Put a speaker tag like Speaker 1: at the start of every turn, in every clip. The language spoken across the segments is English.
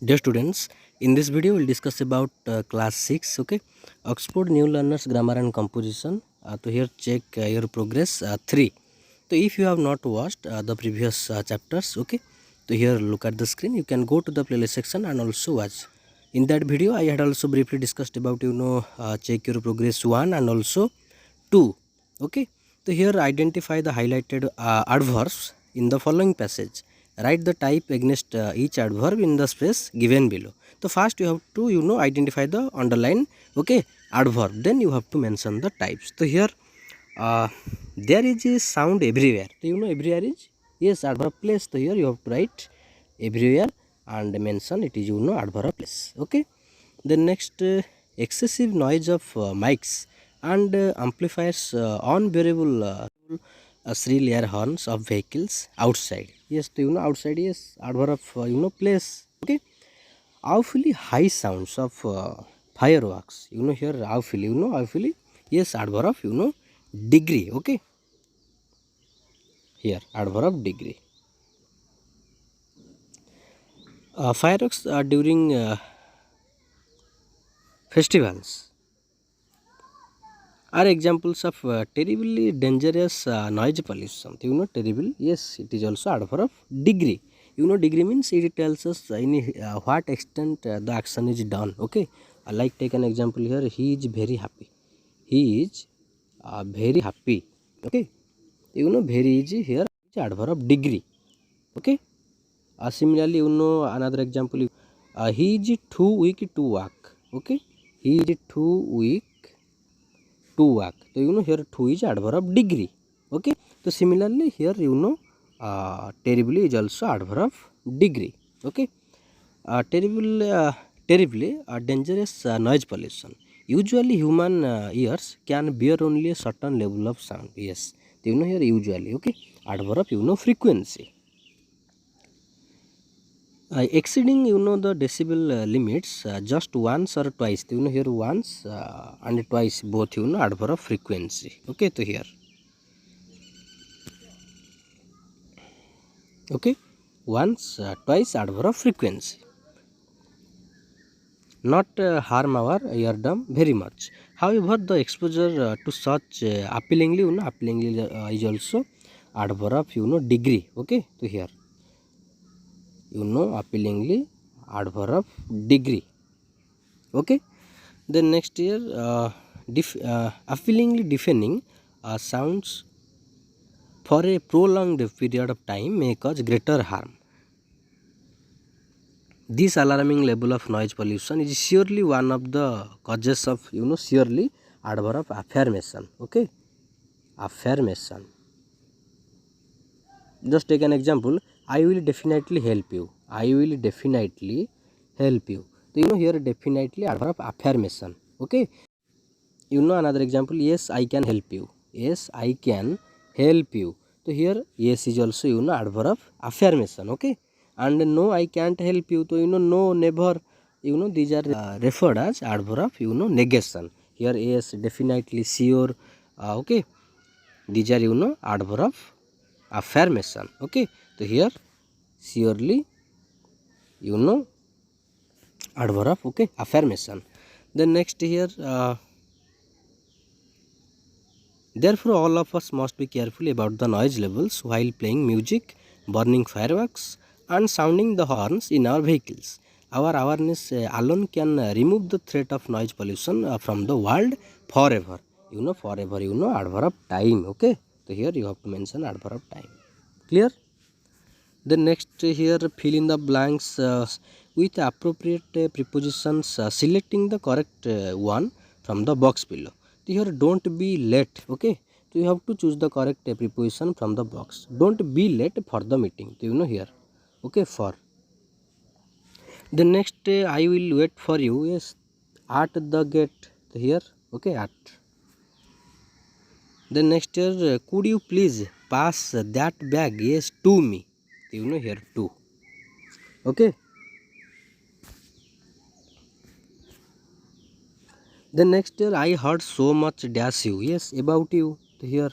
Speaker 1: Dear students, in this video we'll discuss about class 6, okay, Oxford New Learners Grammar and Composition. So here check your progress 3. So if you have not watched the previous chapters, okay, so here look at the screen. You can go to the playlist section and also watch. In that video I had also briefly discussed about check your progress 1 and also 2, okay. So here identify the highlighted adverbs in the following passage. Write the type against each adverb in the space given below. So first you have to identify the underline, okay, adverb, then you have to mention the types. So here there is a sound everywhere. So everywhere is, yes, adverb place. So here you have to write everywhere and mention it is adverb place, okay. Then next excessive noise of mics and amplifiers on variable shrill air horns of vehicles outside. Yes, so outside, yes, adverb of place, okay. Awfully high sounds of fireworks. Here awfully, yes, adverb of degree, okay. Here adverb of degree. Fireworks during festivals are examples of terribly dangerous noise pollution. Terrible, yes, it is also adverb of degree. Degree means it tells us in what extent the action is done, okay. Like take an example here, he is very happy. He is very happy, okay. Very is here is adverb of degree, okay. Similarly, another example, he is too weak to walk, okay. He is too weak to walk. So here to is adverb of degree, okay. So similarly here terribly is also adverb of degree, okay. Terribly dangerous noise pollution. Usually human ears can bear only a certain level of sound. Yes, so here usually, okay, adverb of frequency. Exceeding the decibel limits just once or twice. Here once and twice, both adverb of frequency, okay. So here, okay, once twice adverb of frequency. Not harm our eardrum very much. However, the exposure to such appealingly is also adverb of degree, okay. So here appealingly adverb of degree, okay. Then next year appealingly deafening sounds for a prolonged period of time may cause greater harm. This alarming level of noise pollution is surely one of the causes of surely adverb of affirmation, okay. Affirmation. Just take an example, I will definitely help you. I will definitely help you. So here definitely adverb of affirmation, okay. Another example, yes, I can help you. Yes, I can help you. So here yes is also adverb of affirmation, okay. And no, I can't help you. So no, never, these are referred as adverb of negation. Here yes, definitely, sure, okay, these are adverb of affirmation, okay. So here surely adverb of, okay, affirmation. Then next here therefore, all of us must be careful about the noise levels while playing music, burning fireworks, and sounding the horns in our vehicles. Our awareness alone can remove the threat of noise pollution from the world forever. Forever, adverb of time, okay. So here you have to mention adverb of time. Clear? Then next here fill in the blanks with appropriate prepositions, selecting the correct one from the box below. So here don't be late, okay. So you have to choose the correct preposition from the box. Don't be late for the meeting. So here, okay, for. The next I will wait for you, yes, at the gate. So here, okay, at. The next year, could you please pass that bag, yes, to me. So here, to, okay. The next year I heard so much dash you, yes, about you. Here,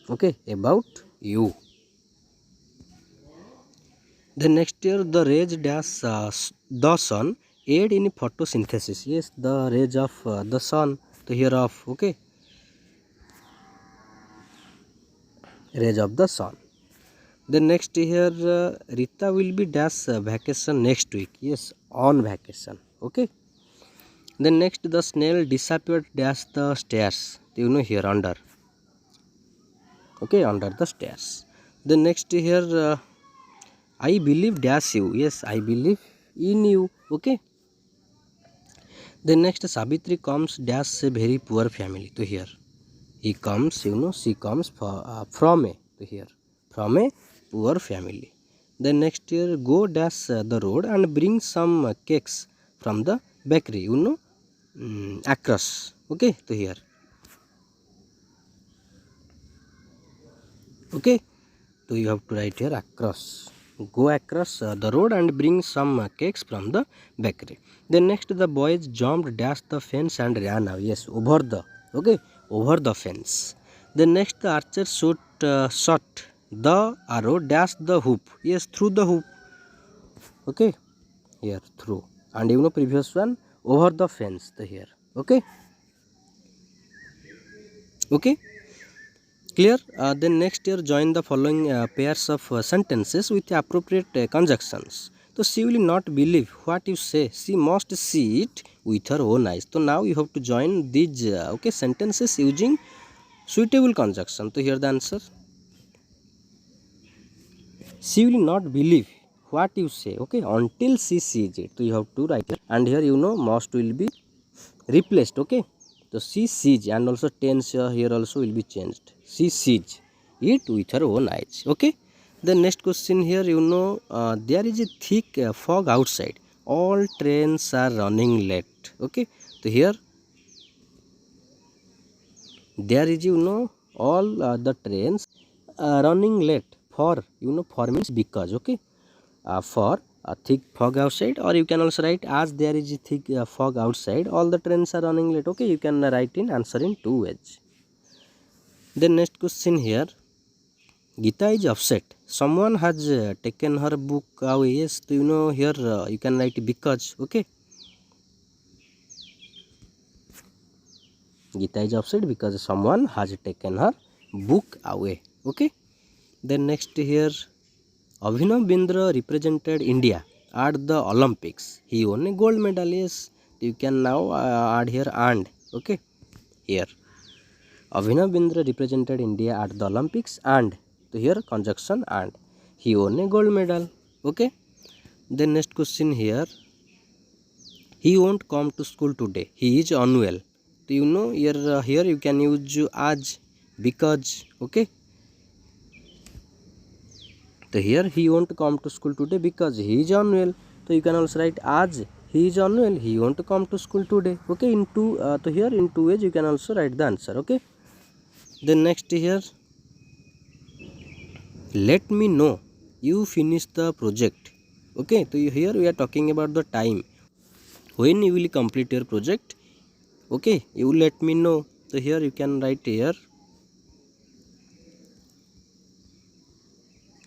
Speaker 1: okay, about you. Then next here, the rays dash the sun aid in photosynthesis. Yes, the rays of the sun, to here of, okay, rays of the sun. Then next here, Rita will be dash vacation next week. Yes, on vacation, okay. Then next, the snail disappeared dash the stairs, you know, here under, okay, under the stairs. Then next here, I believe dash you. Yes, I believe in you, okay. Then next, Savitri comes dash a very poor family, to here he comes, you know, she comes from a, to here, from a poor family. Then next year, go dash the road and bring some cakes from the bakery, you know, across, okay, to here, okay. So you have to write here across. Go across the road and bring some cakes from the bakery. Then next, the boys jumped, dashed the fence and ran away. Yes, over the, okay, over the fence. Then next, the archer shot the arrow, dashed the hoop. Yes, through the hoop. Okay, here through. And you know previous one, over the fence, the here. Okay, okay. Clear? Then next year, join the following pairs of sentences with appropriate conjunctions. So she will not believe what you say. She must see it with her own eyes. So now you have to join these okay, sentences using suitable conjunction. So here the answer. She will not believe what you say, okay, until she sees it. So you have to write it. And here you know must will be replaced, okay. So she sees, and also tense here also will be changed. She sees it with her own eyes, okay. The next question here, you know, there is a thick fog outside, all trains are running late, okay. So here there is, you know, all the trains running late. For, you know, for means because, okay, for a thick fog outside, or you can also write as there is a thick fog outside, all the trains are running late, okay. You can write in answer in two ways. Then next question here, Gita is upset, someone has taken her book away. Yes, so you know here you can write because, okay. Gita is upset because someone has taken her book away, okay. Then next here, Abhinav Bindra represented India at the Olympics. He won a gold medal. Yes, you can now add here and, okay, here Abhinav Bindra represented India at the Olympics and, to here conjunction and, he won a gold medal, okay. Then next question here, he won't come to school today. He is unwell. So you know here you can use as, because, okay. So here he won't come to school today because he is unwell. So you can also write as he is unwell, he won't come to school today. Okay, in two, so here in two ways you can also write the answer. Okay. Then next here, let me know you finish the project. Okay, so here we are talking about the time when you will complete your project. Okay, you let me know. So here you can write here,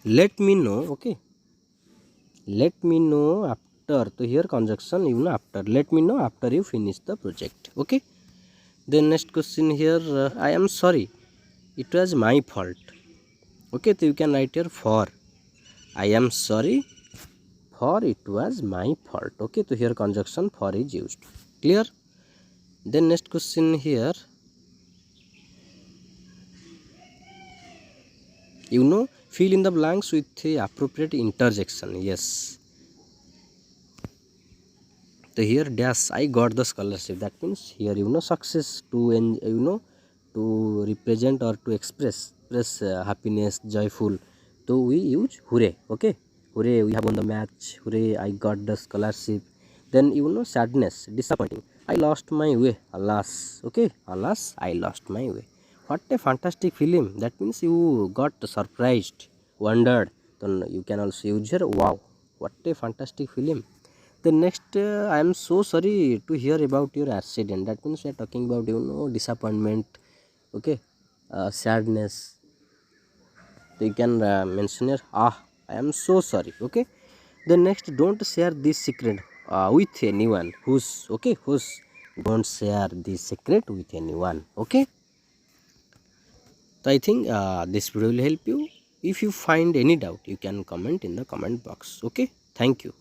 Speaker 1: let me know, okay. Let me know after. So here conjunction, you know, after. Let me know after you finish the project. Okay. Then next question here, I am sorry, it was my fault. Okay, so you can write here for. I am sorry, for it was my fault. Okay, so here conjunction for is used. Clear? Then next question here, you know, fill in the blanks with the appropriate interjection. Yes. So here dash, I got the scholarship. That means here, you know, success to, you know, to represent or to express happiness, joyful. So we use hooray. Okay, hooray, we have won the match. Hooray, I got the scholarship. Then you know sadness, disappointing, I lost my way. Alas, okay, alas, I lost my way. What a fantastic film. That means you got surprised, wondered. Then you can also use here wow. What a fantastic film. The next, I am so sorry to hear about your accident. That means we are talking about, you know, disappointment, okay, sadness. So you can mention here, I am so sorry, okay. Then next, don't share this secret with anyone. Who's okay? Who's don't share this secret with anyone. Okay. So I think this video will help you. If you find any doubt, you can comment in the comment box. Okay. Thank you.